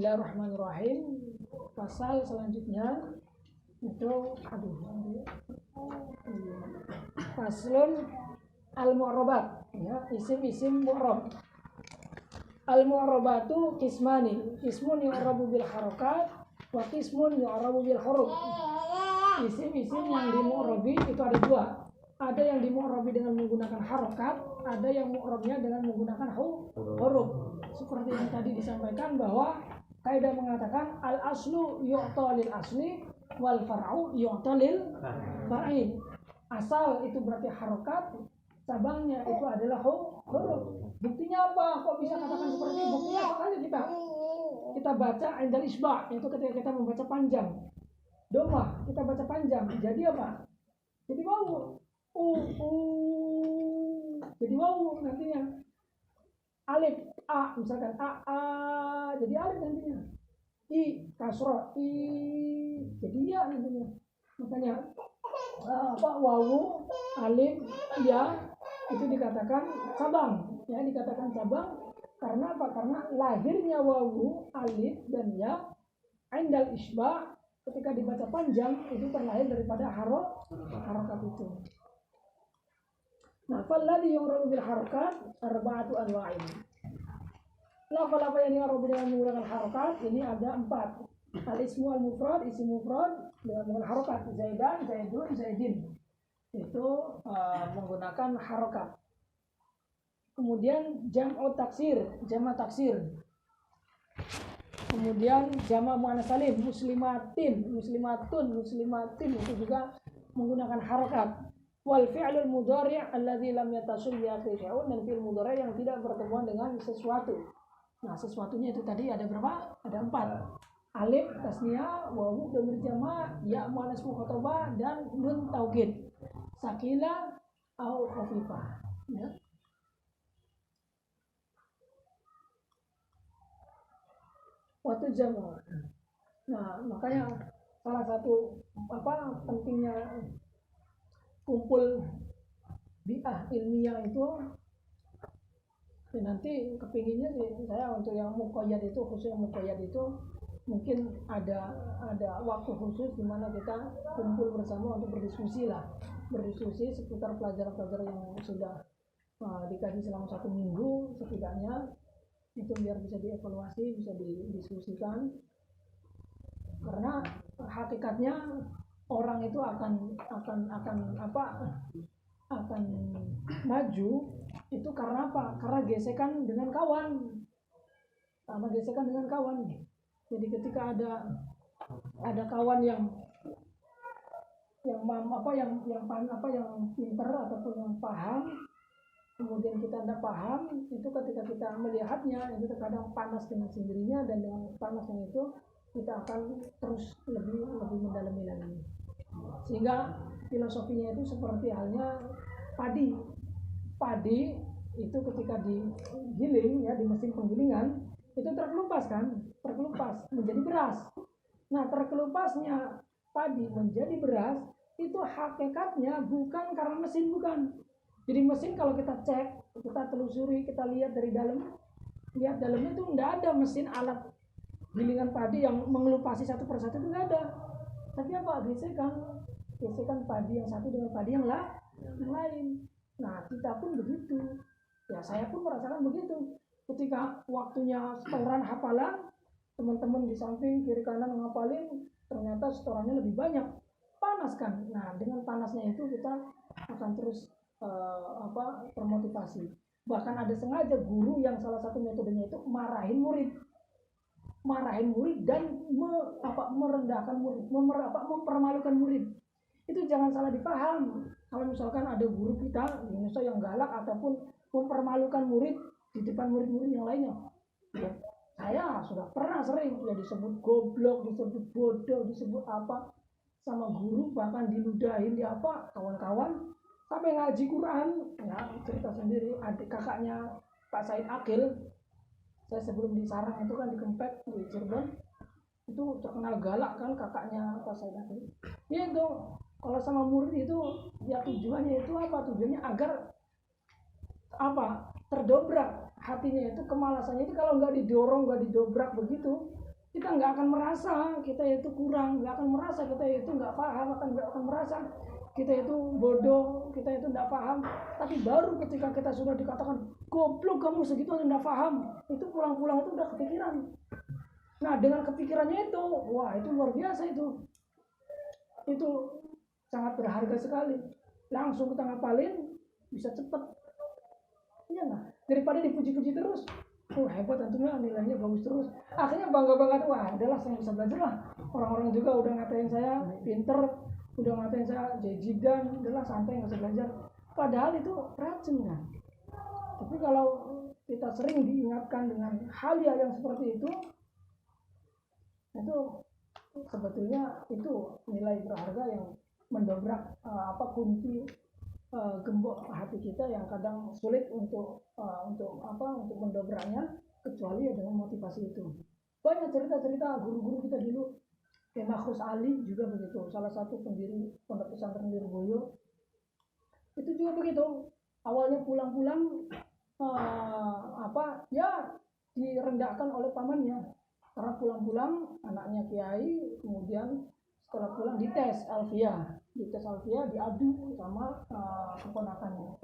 Bismillahirrahmanirrahim. Pasal selanjutnya itu faslun al-mu'rabat, ya, isim-isim mu'rab. Al-mu'rabatu qismani, qismun yu'rabu bil harakat wa qismun yu'rabu bil huruf. Isim-isim yang dimu'rabi itu ada dua. Ada yang dimu'rabi dengan menggunakan harakat, ada yang mu'rabnya dengan menggunakan huruf. Seperti yang tadi disampaikan bahwa kaidah mengatakan al-aslu yu'ta lil asli wal far'u yu'ta lil far'i. Asal itu berarti harakat, cabangnya itu adalah huruf. Buktinya apa? Kok bisa katakan seperti itu? Buktinya apa aja kita baca indal isba', itu ketika kita membaca panjang. Doma kita baca panjang. Jadi apa? Jadi wawu. Jadi wawu nantinya. Alif a misalkan a jadi alif nantinya. I kasroh i jadi ya nantinya. Makanya wawu alif ya itu dikatakan cabang, ya, dikatakan cabang karena apa? Karena lahirnya wawu alif dan ya indal isba ketika dibaca panjang itu terlahir daripada harakat itu. Nah, falladhi yu'rabu bil harakat arba'atu anwa'in. Lafal apa yang di'rabu dengan menggunakan harakat ini ada 4. Al-ismu al-mufrad, isim mufrad dengan menggunakan harakat. Zaidan, zaidun, zaidin. Itu menggunakan harakat. Kemudian jam'u taksir, jama' taksir. Kemudian jama' muannats salim, muslimatin, muslimatun, muslimatin itu juga menggunakan harakat. Wal fi'lul mudhari' alladzi lam yattasil bi akhir syai'un, dan fi'il mudhari' yang tidak bertemuan dengan sesuatu. Nah, sesuatunya itu tadi ada berapa? Ada 4. Alif tasniyah, wawu dhamir jama', ya muannats mukhatabah, dan nun taukid. Sakila au khafifah, ya. Waktu jamu. Nah, makanya salah satu pentingnya kumpul bi'ah ilmiah itu nanti kepinginnya sih saya untuk yang muqayyad itu, khusus yang muqayyad itu mungkin ada waktu khusus di mana kita kumpul bersama untuk berdiskusi seputar pelajaran-pelajaran yang sudah dikaji selama 1 minggu setidaknya, itu biar bisa dievaluasi, bisa didiskusikan, karena hakikatnya orang itu akan maju itu karena apa? Karena gesekan dengan kawan. Jadi ketika ada kawan yang pintar ataupun yang paham, kemudian kita tidak paham, itu ketika kita melihatnya itu terkadang panas dengan sendirinya, dan dengan panasnya itu kita akan terus lebih mendalami lagi. Sehingga filosofinya itu seperti halnya padi itu ketika digiling, ya, di mesin penggilingan itu terkelupas menjadi beras. Nah, terkelupasnya padi menjadi beras itu hakikatnya bukan karena mesin, bukan. Jadi mesin kalau kita cek, kita telusuri, kita lihat dari dalam, lihat dalamnya itu tidak ada mesin alat gilingan padi yang mengelupasi satu persatu, itu tidak ada. Tapi apa? Gesekan padi yang satu dengan padi yang lain. Nah, kita pun begitu. Ya, saya pun merasakan begitu. Ketika waktunya setoran hafalan, teman-teman di samping kiri kanan ngapalin, ternyata setorannya lebih banyak. Panas kan? Nah, dengan panasnya itu kita akan terus termotivasi. Bahkan ada sengaja guru yang salah satu metodenya itu marahin murid dan merendahkan murid, mempermalukan murid. Itu jangan salah dipaham. Kalau misalkan ada guru kita di Indonesia yang galak ataupun mempermalukan murid di depan murid-murid yang lainnya, ya, saya sudah pernah sering ya disebut goblok, disebut bodoh, disebut apa sama guru, bahkan diludahin di kawan-kawan sampai ngaji Quran. Ya, cerita sendiri adik kakaknya Pak Said Akil, saya sebelum di Sarang itu kan di Kempet di Cirebon, itu terkenal galak kan kakaknya Pak Said Akil. Ya itu kalau sama murid itu ya tujuannya itu apa? Tujuannya agar terdobrak hatinya itu, kemalasannya itu kalau nggak didorong, nggak didobrak begitu, kita nggak akan merasa kita itu kurang, nggak akan merasa kita itu nggak paham, nggak akan merasa kita itu bodoh, kita itu nggak paham. Tapi baru ketika kita sudah dikatakan goblok kamu segitu aja nggak paham, itu pulang-pulang itu udah kepikiran. Nah dengan kepikirannya itu, wah itu luar biasa itu sangat berharga sekali. Langsung kita ngapalin bisa cepet, iya nggak? Daripada dipuji-puji terus. Oh hebat antumnya, nilainya bagus terus. Akhirnya bangga-bangga tuh, wah adalah saya bisa belajar lah. Orang-orang juga udah ngatain saya pinter, udah ngatain saya jajidan, adalah santai nggak usah belajar. Padahal itu racun kan. Tapi kalau kita sering diingatkan dengan hal-hal yang seperti itu sebetulnya itu nilai berharga yang mendobrak kunci gembok hati kita yang kadang sulit untuk mendobraknya kecuali dengan motivasi itu. Banyak cerita-cerita guru-guru kita dulu, kayak Makhrus Ali juga begitu, salah satu pendiri Pondok Pesantren Lirboyo. Itu juga begitu. Awalnya pulang-pulang direndahkan oleh pamannya karena pulang-pulang anaknya kiai, kemudian setelah pulang dites alfiah diadu sama keponakannya,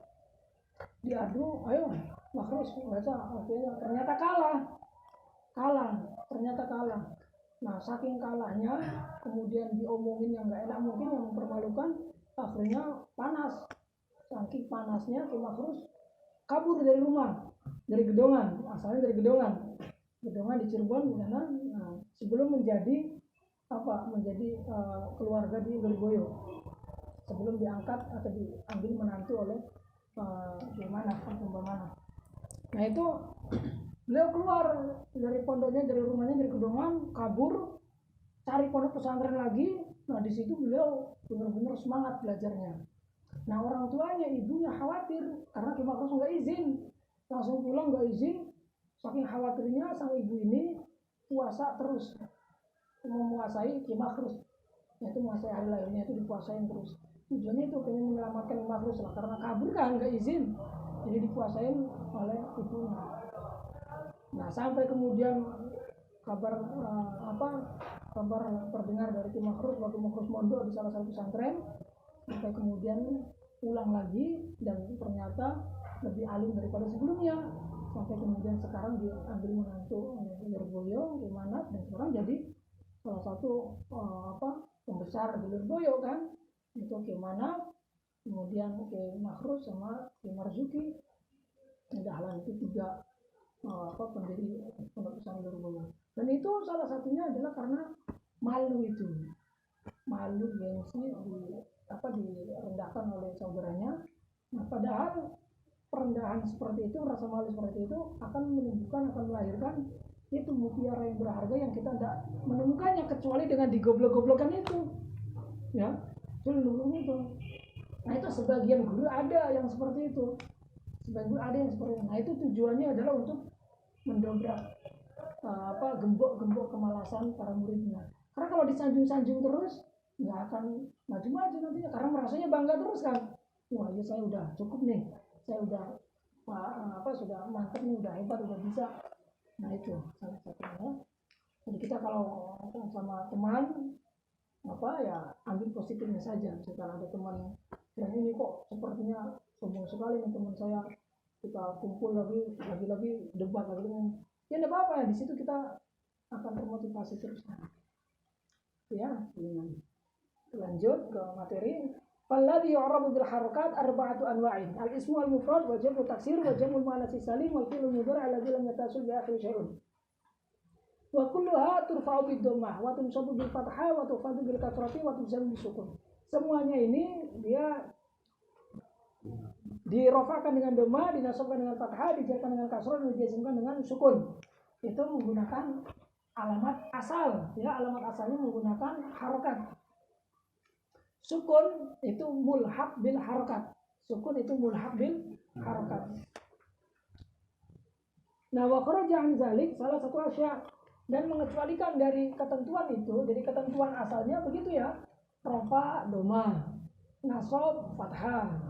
diadu, ayo Makhrus baca alfiah, ternyata kalah. Nah saking kalahnya kemudian diomongin yang nggak enak, mungkin yang mempermalukan, akhirnya panas. Saking panasnya Ki Makhrus kabur dari rumah, dari Gedongan, asalnya dari Gedongan di Cirebon di sana. Nah, sebelum menjadi keluarga di Lirboyo, sebelum diangkat atau diambil menantu oleh Manaf. Nah itu beliau keluar dari pondoknya, dari rumahnya, dari Gedongan, kabur cari pondok pesantren lagi. Nah di situ beliau benar-benar semangat belajarnya. Nah orang tuanya, ibunya khawatir karena Ki Makhrus nggak izin, langsung pulang nggak izin. Saking khawatirnya sang ibu ini puasa terus, memuasai Ki Makhrus, yaitu menguasai hari lainnya itu dipuasain terus. Tujuannya itu pengen menyelamatkan Ki Makhrus lah, karena kabur kan nggak izin, jadi dipuasain oleh ibunya. Nah sampai kemudian kabar terdengar dari Ki Makhrus waktu Makhrus mondok di salah satu pesantren, sampai kemudian pulang lagi dan ternyata lebih alim daripada sebelumnya, sampai kemudian sekarang diambil menantu Lirboyo Ki Manaf, dan sekarang jadi salah satu pembesar di Lirboyo kan, itu Ki Manaf, kemudian Ki Makhrus sama Ki Marzuki. Dahlan itu tiga pendiri Pondok Pesantren Lirboyo. Dan itu salah satunya adalah karena malu gengsi direndahkan oleh saudaranya. Nah padahal perendahan seperti itu, rasa malu seperti itu akan melahirkan itu mutiara yang berharga yang kita tidak menemukannya kecuali dengan digoblok-goblokan itu, ya, dulu itu. Nah itu sebagian guru ada yang seperti itu, Nah itu tujuannya adalah untuk mendobrak gembok kemalasan para muridnya. Karena kalau disanjung-sanjung terus nggak akan maju-maju nantinya, karena merasanya bangga terus kan. Wah ya saya udah cukup nih, saya udah sudah mantap nih, udah hebat, udah bisa. Nah itu salah satunya. Jadi kita kalau sama teman ambil positifnya saja. Misalkan ada teman yang ini kok sepertinya sombong sekali nih teman saya, kita kumpul lagi debat lagi, ya enggak apa-apa ya, di situ kita akan termotivasi terus. Ya, lanjut ke materi. Falladhi yu'rabu bil harakat arba'atu anwa'in. Al-ismu al-mufrad wa jam'u taksir wa jam'u al-muanats salim wal fi'lu mudhari' alladhi lam yattasil bi akhir syai'un. Wa kulluha turfa'u bid dhammah wa tunsabu bil fathah wa tukhfadu bil kasrati wa tujzamu bis sukun. Semuanya ini dia dirofakan dengan dhammah, dinasabkan dengan fathah, dijarkan dengan kasrah, dan dijazmkan dengan sukun. Itu menggunakan alamat asal, ya, alamat asalnya menggunakan harokat. Sukun itu mulhaq bil harokat. Nah, wa kharaja an zalik salah satu asya, dan mengecualikan dari ketentuan itu, dari ketentuan asalnya begitu ya, rofa doma, nasab fathah,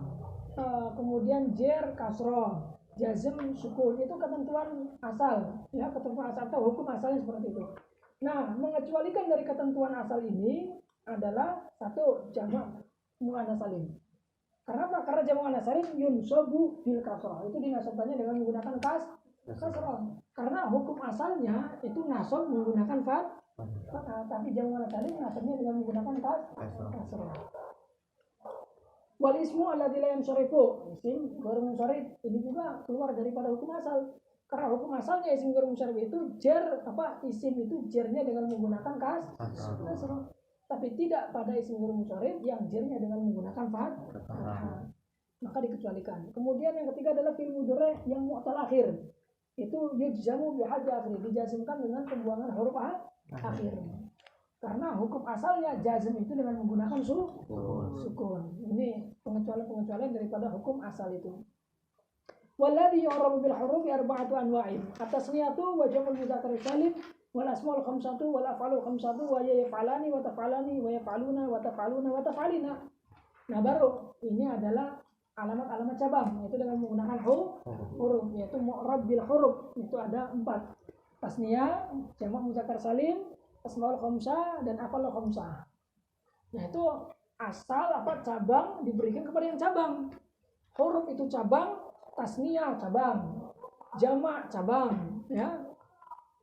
kemudian jer kasroh, jazm sukun, itu ketentuan asal, ya, ketentuan asal atau hukum asalnya seperti itu. Nah, mengecualikan dari ketentuan asal ini adalah satu jamak muannas salim. Karena apa? Karena jamak muannas salim yunsabu bil kasrah. Itu dinasabkannya dengan menggunakan kasrah. Karena hukum asalnya itu nasab menggunakan fathah, tapi jamak muannas salim nasabnya dengan menggunakan kasrah. Wal ismu alladzi la yansarifu, isim ghairu munsharif, ini juga keluar daripada hukum asal. Karena hukum asalnya isim ghairu munsharif itu isim itu jernya dengan menggunakan kasrah. Tapi tidak pada isim ghairu munsharif yang jernya dengan menggunakan fathah. Maka dikecualikan. Kemudian yang ketiga adalah fi'il mudhari yang mu'tal akhir. Itu yujzamu bi hadfi akhir, dijazmkan dengan pembuangan huruf akhir. Karena hukum asalnya jazm itu dengan menggunakan sukun. Ini pengecualian daripada hukum asal itu. Walladhi yu'rabu bil hurufi arba'atu anwa'in. At-tasniyatu wa jam'ul mudzakkar salim wal asmaul khamsatu wal af'alul khamsatu wa yaf'alani wa taf'alani wa yaf'aluna wa taf'aluna wa taf'alina. Nah, baru ini adalah alamat-alamat cabang, yaitu dengan menggunakan huruf, yaitu mu'rab bil huruf. Itu ada 4. Tasniyah, jamak mudzakkar salim, asmaul khamsah dan af'alul khamsah. Nah, itu asal cabang diberikan kepada yang cabang. Huruf itu cabang, tasniyah cabang, jamak cabang, ya.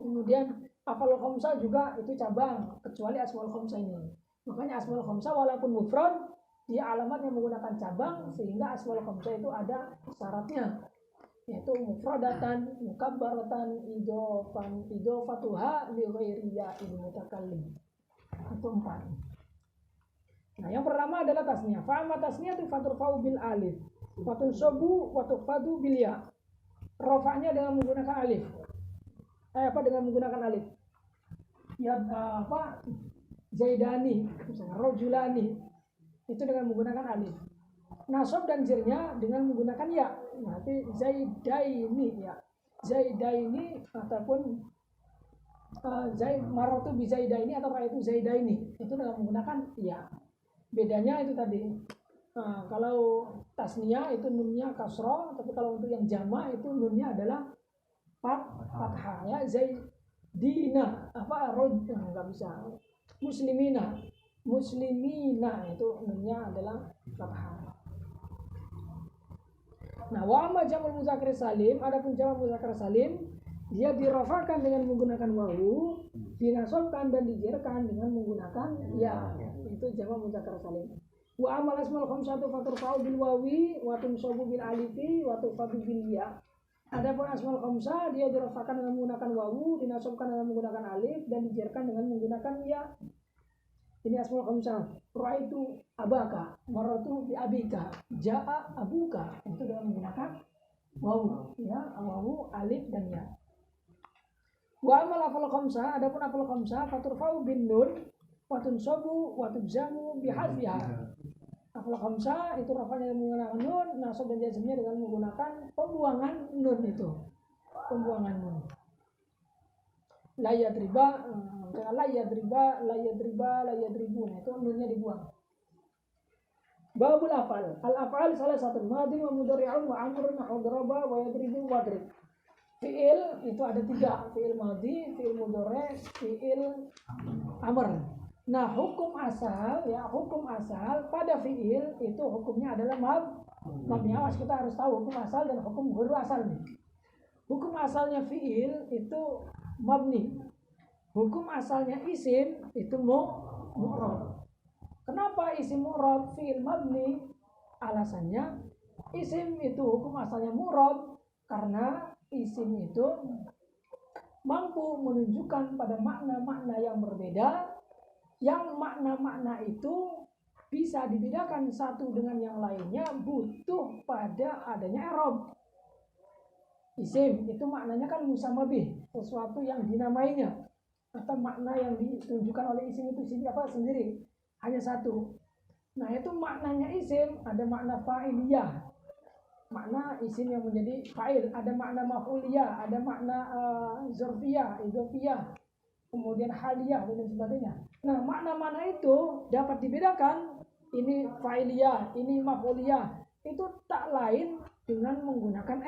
Kemudian af'alul khamsah juga itu cabang, kecuali asmaul khamsah ini. Makanya asmaul khamsah walaupun mufrad, dia alamatnya menggunakan cabang, sehingga asmaul khamsah itu ada syaratnya, yaitu mufradatan, mukabbaratan, idofatuha li ghairi ya'il mutakallim. Itu 4. Nah, yang pertama adalah tasniyah. Fa'ama tasniyatu faturfa'u bil alif, fatunsabu wa tufadu bil ya. Rafa'nya dengan menggunakan alif. Dengan menggunakan alif. Ya, Zaidani, misalnya rajulani, itu dengan menggunakan alif. Nasab dan jernya dengan menggunakan ya. Nanti Zaidaini ya. Zaidaini ataupun maratu bi Zaidaini atau itu Zaidaini, itu dengan menggunakan ya. Bedanya itu tadi. Kalau tasniyah itu nunnya kasroh, tapi kalau untuk yang jamak itu nunnya adalah fathah ya. Zaidina enggak bisa. Muslimina itu nunnya adalah fathah. Nah, wa amma jam'ul mudzakkar salim, adapun jamak mudzakkar salim, dia dirafakan dengan menggunakan wawu, dinasabkan dan dijerkan dengan menggunakan ya. Itu jamak mudzakkar salim. Wa amal asmaul khamsatu faturfa'u bil wawi wa tunsabu bil alifi wa tufadu bil ya. Adapun asmaul khamsah dia dirafakan dengan menggunakan wawu, dinasabkan dengan menggunakan alif dan dijerkan dengan menggunakan ya. Ini asmaul khamsah. Ra'aitu abaka, maratu bi abika, ja'a abuka. Itu dengan menggunakan wawu, ya, wawu, alif dan ya. Wa amal af'al khamsah, adapun af'al khamsah faturfa'u bin nun wa tunsabu wa tujzamu bi hadfiha. Af'al khamsah itu rafanya dengan menggunakan nun, nasab dan jazmnya dengan menggunakan pembuangan nun itu. Pembuangan nun. La yadriba, la yadribu, nah, itu nunnya dibuang. Babul af'al. Al-af'al salah satu madhi wa mudhari'un wa amrun wa daraba wa yadribu wa drib. Fi'il itu ada 3, fi'il madhi, fi'il mudhari', fi'il amr. Nah, hukum asal pada fi'il itu hukumnya adalah mabni. Awas, kita harus tahu hukum asal dan hukum ghairu asal nih. Hukum asalnya fi'il itu mabni. Hukum asalnya isim itu mu'rab. Kenapa isim mu'rab fi'il mabni? Alasannya isim itu hukum asalnya mu'rab karena isim itu mampu menunjukkan pada makna-makna yang berbeda, yang makna-makna itu bisa dibedakan satu dengan yang lainnya butuh pada adanya i'rab. Isim itu maknanya kan musamabih, sesuatu yang dinamainya, atau makna yang ditunjukkan oleh isim itu sendiri hanya satu. Nah, itu maknanya isim, ada makna fa'iliyah, makna isim yang menjadi fa'il, ada makna maf'uliyah, ada makna zarfiyah, idhofiyah, kemudian haliyah dan sebagainya. Nah, makna-makna itu dapat dibedakan, ini fa'iliyah, ini maf'uliyah, itu tak lain dengan menggunakan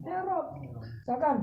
i'rab. Misalkan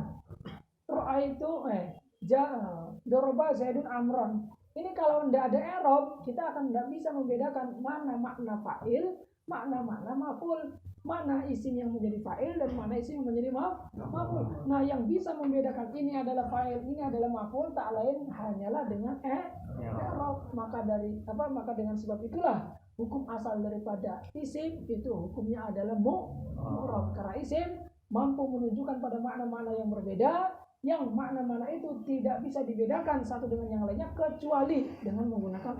doroba Zaidun Amron. Ini kalau tidak ada i'rab, kita akan tidak bisa membedakan mana makna fa'il, makna maf'ul, mana isim yang menjadi fa'il dan mana isim yang menjadi maf'ul. Nah, yang bisa membedakan ini adalah fa'il, ini adalah maf'ul, tak lain hanyalah dengan i'rab. Maka dengan sebab itulah hukum asal daripada isim itu hukumnya adalah mu'rab, karena isim mampu menunjukkan pada makna-makna yang berbeda, yang makna-makna itu tidak bisa dibedakan satu dengan yang lainnya kecuali dengan menggunakan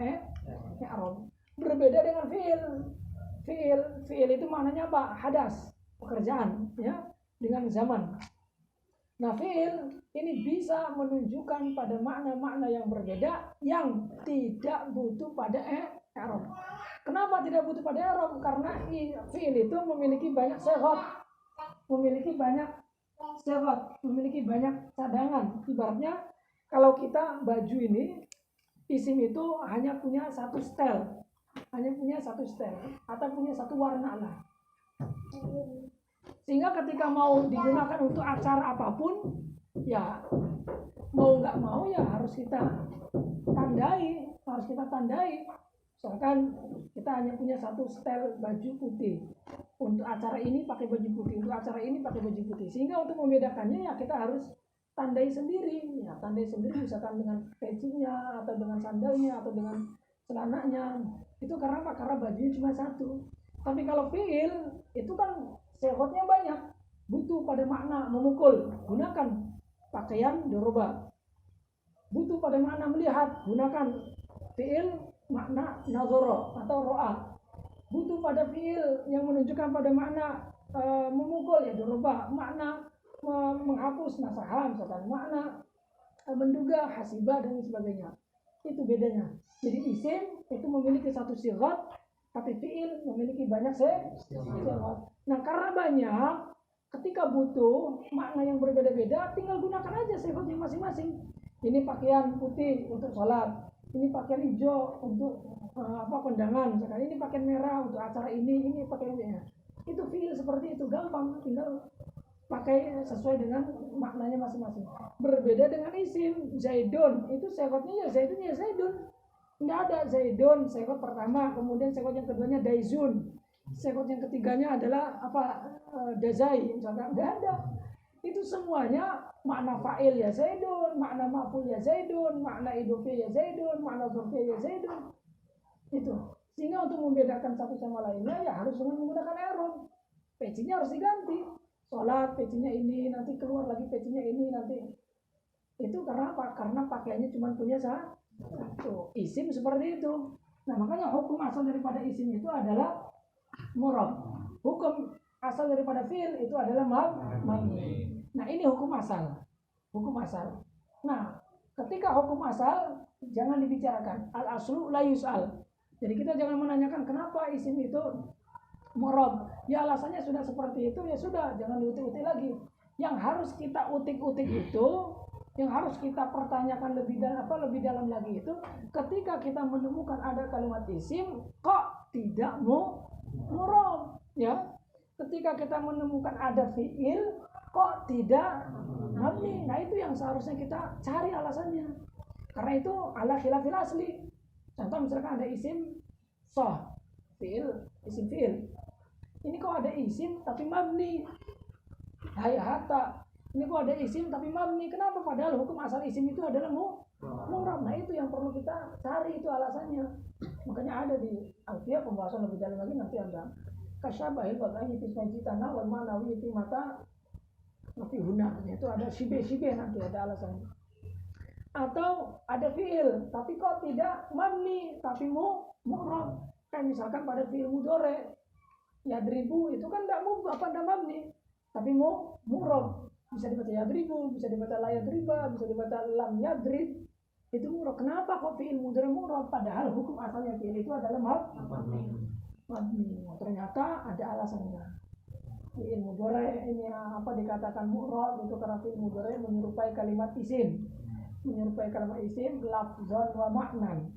i'rab. Berbeda dengan fi'il. Fi'il itu maknanya apa? Hadas, pekerjaan, ya, dengan zaman. Nah, fi'il ini bisa menunjukkan pada makna-makna yang berbeda yang tidak butuh pada i'rab. Kenapa tidak butuh pada i'rab? Karena fi'il itu memiliki banyak sighah, memiliki banyak cadangan. Ibaratnya kalau kita baju ini, isim itu hanya punya satu style, atau punya satu warna lah. Sehingga ketika mau digunakan untuk acara apapun, ya mau nggak mau ya harus kita tandai. Misalkan kita hanya punya satu style baju putih, untuk acara ini pakai baju putih, untuk acara ini pakai baju putih. Sehingga untuk membedakannya ya kita harus tandai sendiri. Misalkan dengan pecinya atau dengan sandalnya atau dengan celananya. Itu karena apa? Karena bajunya cuma satu. Tapi kalau fi'il itu kan sehotnya banyak, butuh pada makna memukul, gunakan pakaian doroba. Butuh pada makna melihat, gunakan fi'il makna nazoro atau ro'a. Butuh pada fi'il yang menunjukkan pada makna memukul, ya doroba. Makna menghapus nasaha, misalkan makna menduga hasibah dan sebagainya. Itu bedanya. Jadi isim itu memiliki satu sighat, tapi fi'il memiliki banyak sighat. Nah, karena banyak, ketika butuh makna yang berbeda-beda, tinggal gunakan aja sighatnya masing-masing. Ini pakaian putih untuk sholat, ini pakaian hijau untuk kondangan, misalkan ini pakaian merah untuk acara ini pakaiannya. Itu fi'il seperti itu, gampang, tinggal pakai sesuai dengan maknanya masing-masing. Berbeda dengan isim Zaidun, itu sighatnya ya Zaidun. Nggak ada Zaidun sighat pertama, kemudian sighat yang keduanya Daizun, sighat yang ketiganya adalah Dazai, misalkan. Nggak ada. Itu semuanya makna fa'il ya Zaidun, makna maf'ul ya Zaidun, makna idhofi ya Zaidun, makna dzarfi ya Zaidun. Itu. Sehingga untuk membedakan satu sama lainnya ya harus dengan menggunakan i'rab. Pecinya harus diganti. Sholat pecinya ini, nanti keluar lagi pecinya ini, nanti. Itu karena apa? Karena pakaiannya cuma punya satu. Isim seperti itu. Nah, makanya hukum asal daripada isim itu adalah mu'rab. Hukum asal daripada fi'il itu adalah mabni. Nah, ini hukum asal. Nah, ketika hukum asal jangan dibicarakan. Al-aslu la yus'al. Jadi kita jangan menanyakan kenapa isim itu mu'rab. Ya alasannya sudah seperti itu, ya sudah, jangan diutik-utik lagi. Yang harus kita utik-utik itu, yang harus kita pertanyakan lebih dalam lagi itu, ketika kita menemukan ada kalimat isim kok tidak mu'rab, ya. Ketika kita menemukan ada fi'il kok tidak mabni. Nah, itu yang seharusnya kita cari alasannya. Karena itu ala khilafil asli. Contoh misalkan ada isim isim fi'il. Ini kok ada isim tapi mabni. Hayata. Ini kok ada isim tapi mabni. Kenapa? Padahal hukum asal isim itu adalah mu'rab. Nah, itu yang perlu kita cari, itu alasannya. Makanya ada di Alfiyah pembahasan lebih dalam lagi, nanti ada kasyabahil wadai fi tanah wal ma'nawi fi mata fi huna. Itu ada syibih nanti ada alasannya. Atau ada fi'il tapi kok tidak mabni tapi mu'rab. Kayak misalkan pada fi'il mudhari yadribu, itu kan enggak mabni tapi mu'rab. Bisa dibaca yadribu, bisa dibaca la yadriba, bisa dibaca lam yadrib. Itu mu'rab. Kenapa kok fi'il mudhari mu'rab? Padahal hukum asalnya fi'il itu adalah mabni. Ternyata ada alasannya. Fi'il mudhari ini dikatakan mu'rab itu karena fi'il mudhari menyerupai kalimat isim. Lafzan wa maknan.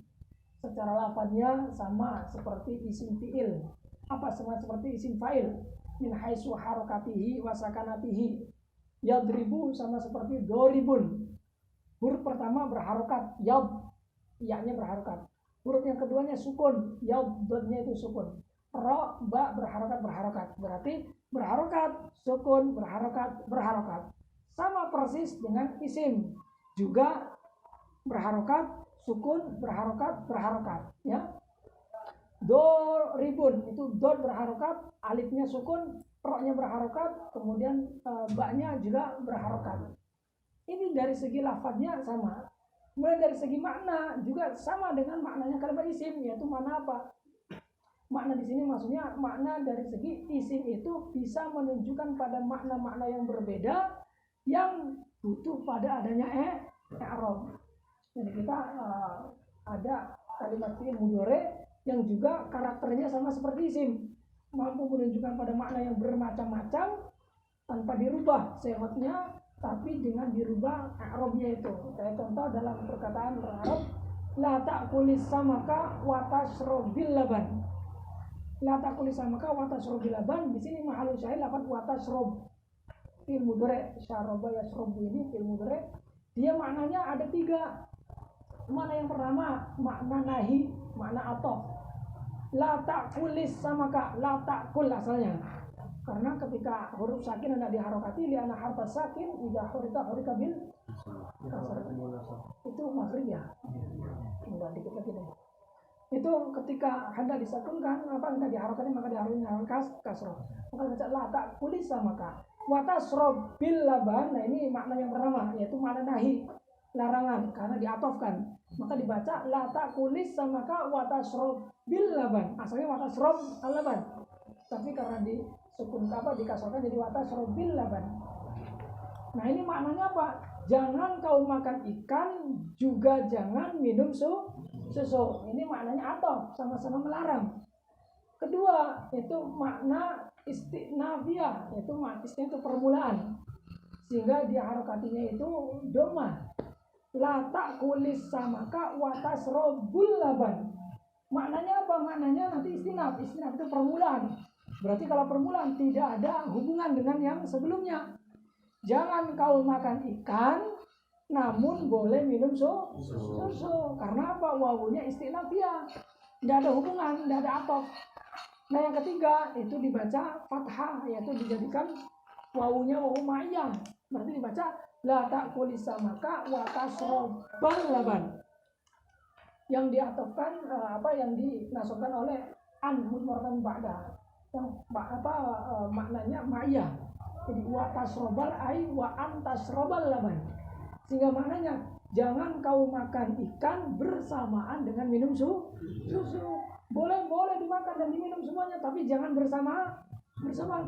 Secara lafaznya sama seperti isim fi'il. Sama seperti isim fa'il. Min haitsu harakatihi wa sakanatihi. Yadribu sama seperti doribun. huruf pertama berharokat, yad, ya-nya berharokat. Huruf yang keduanya sukun, yad, dotnya itu sukun. Ro, ba berharokat. Berarti berharokat, sukun, berharokat. Sama persis dengan isim, juga berharokat, sukun, berharokat, ya. Doribun itu dot berharokat, alifnya sukun, ro-nya berharokat, kemudian ba-nya juga berharokat. Ini dari segi lafadznya sama. Kemudian dari segi makna juga sama dengan maknanya kalimat isim, yaitu makna apa? Makna di sini maksudnya makna dari segi isim itu bisa menunjukkan pada makna-makna yang berbeda yang butuh pada adanya i'rab. Jadi kita ada kalimat fi'il mudhari yang juga karakternya sama seperti isim, mampu menunjukkan pada makna yang bermacam-macam tanpa dirubah sehotnya, tapi dengan dirubah i'rabnya itu. Kayak contoh dalam perkataan Arab, la ta'kulis samaka wa tashrabil laban. La ta'kulis samaka wa tashrabil laban, di sini mahalul syahid lafaz wa tashrab. Fi'il mudhari syaraba yashrabu ini fi'il mudhari, dia maknanya ada 3. Makna yang pertama makna nahi, makna atof. La ta'kulis samaka, la ta'kul asalnya. Karena ketika huruf sakin hendak diharokati, li'anna harfa sakin idza hurika bil kasar. Itu maghrib ya. Enggak dikit lagi deh. Itu ketika hendak disakunkan, hendak diharokati maka diharokati kasroh. Maka baca la ta'kulis samaka wa tasrob bil laban. Nah, ini makna yang pertama, yaitu makna nahi, larangan, karena diatofkan. Maka dibaca la ta'kulis samaka wa tasrob bil laban. Asalnya wa tasrob al laban. Tapi karena disukun dikasrohkan jadi wa tasrob bil laban. Nah, ini maknanya apa? Jangan kau makan ikan, juga jangan minum susu. Ini maknanya atof, sama-sama melarang. Kedua, itu makna istinafiyah, yaitu istinaf itu permulaan, sehingga dia harokatinya itu doma. La ta'kulis samaka wa tasrobul laban. Maknanya apa? Maknanya nanti istinaf itu permulaan. Berarti kalau permulaan tidak ada hubungan dengan yang sebelumnya. Jangan kau makan ikan, namun boleh minum susu. Karena apa? Wawunya istinafiyah, tidak ada hubungan, tidak ada atof. Nah, yang ketiga itu dibaca fathah, yaitu dijadikan wawunya wawu ma'iyah. Berarti dibaca la ta'kulis samaka wa tasrobal laban. Yang diatofkan yang dinasabkan oleh an mudmaratan ba'da. Yang maknanya ma'iyah. Jadi wa tasrobal ai wa an tasrobal laban. Sehingga maknanya jangan kau makan ikan bersamaan dengan minum susu. Boleh dimakan dan diminum semuanya, tapi jangan bersamaan,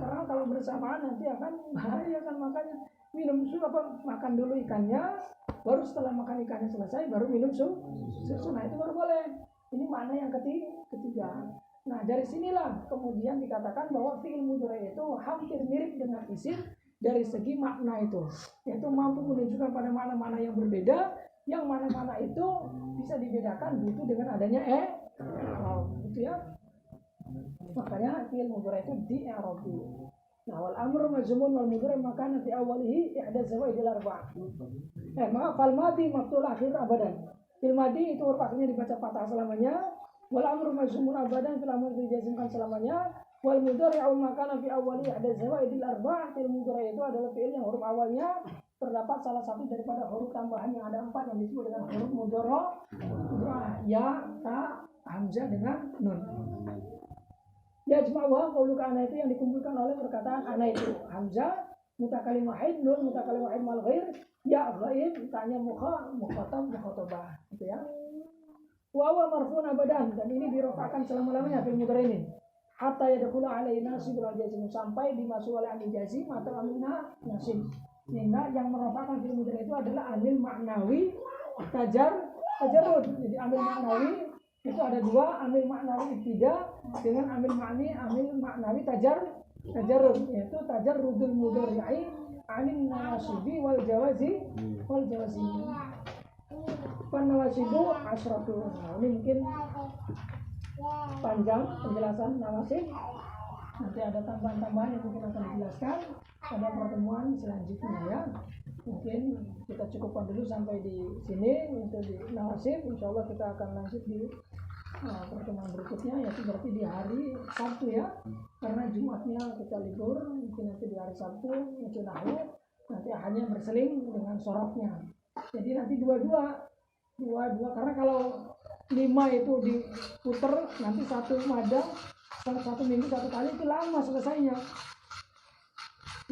karena kalau bersamaan nanti akan bahayakan. Makanya minum susu makan dulu ikannya, baru setelah makan ikannya selesai baru minum susu. Nah, itu baru boleh. Ini makna yang ketiga. Nah, dari sinilah kemudian dikatakan bahwa fi'il mudhari itu hampir mirip dengan isim dari segi makna itu, yaitu mampu menunjukkan pada makna-makna yang berbeda, yang mana-mana itu bisa dibedakan butuh dengan adanya gitu ya. Makanya fi'il mudhari itu di-i'rabi. Nah, wal amru majzumun wal mudhari maka nanti awalihi i'da zawaidil arba'. Fal madi maftul akhir abadan. Fil madi itu huruf akhirnya dibaca fathah selamanya. Wal amru majzumun abadan, fil amru dijazmkan selamanya. Wal mudhari'u makana fi awwali ada zawaidil arba'. Fi'il mudhari itu adalah fi'il yang huruf awalnya terdapat salah satu daripada huruf tambahan yang ada 4 yang disebut dengan huruf mudhari', ya, ta, hamzah dengan nun. Ya jma'uha qauluka ana itu yang dikumpulkan oleh perkataan ana itu hamzah mutakalim wahid, nun mutakalim wahid mal ghair, ya ghaib tanya mukhatab mukhatabah, gitu ya. Wa marfu'un abadan, dan ini dirofakkan selama-lamanya fi'il mudhari ini. Hatta yadkhulu alaina sibul jazim, sampai dimasuk oleh amil jazim atau amilna nasib. Sehingga yang merofakkan fi'il mudhari itu adalah amil maknawi tajarrud. Jadi amil maknawi itu ada 2, amil maknawi ibtida dengan amil maknawi tajarrud, yaitu tajarrudul mudhari'i anil nawasibi wal jawazi. Nawasibu asyratu. Nah, ini mungkin panjang penjelasan nawasib. Nanti ada tambahan-tambahan yang mungkin akan dijelaskan pada pertemuan selanjutnya ya. Mungkin kita cukupkan dulu sampai di sini untuk di nawasib. Insya Allah kita akan lanjut di pertemuan berikutnya, yaitu berarti di hari Sabtu ya, karena Jumatnya kita libur. Mungkin nanti di hari Sabtu itu nahu, nanti hanya berseling dengan sorofnya. Jadi nanti dua-dua, karena kalau 5 itu diputer nanti satu madang satu minggu satu kali itu lama selesainya.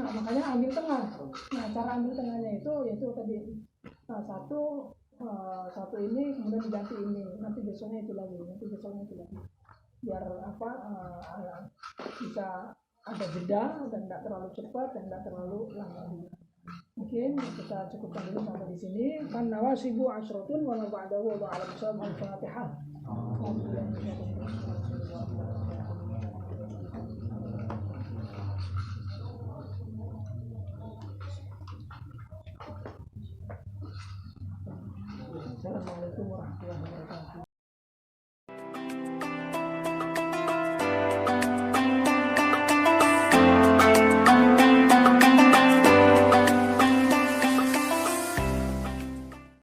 Nah makanya ambil tengah. Nah cara ambil tengahnya itu yaitu tadi satu ini kemudian diganti ini, nanti besoknya itu lagi, biar bisa ada jeda dan tidak terlalu cepat dan tidak terlalu lama. Mungkin kita cukupkan dulu sampai di sini. Kan nawasibu asyratun wa ba'dahu wa a'lam bishawab. Al-Fatihah. Assalamualaikum warahmatullahi wabarakatuh.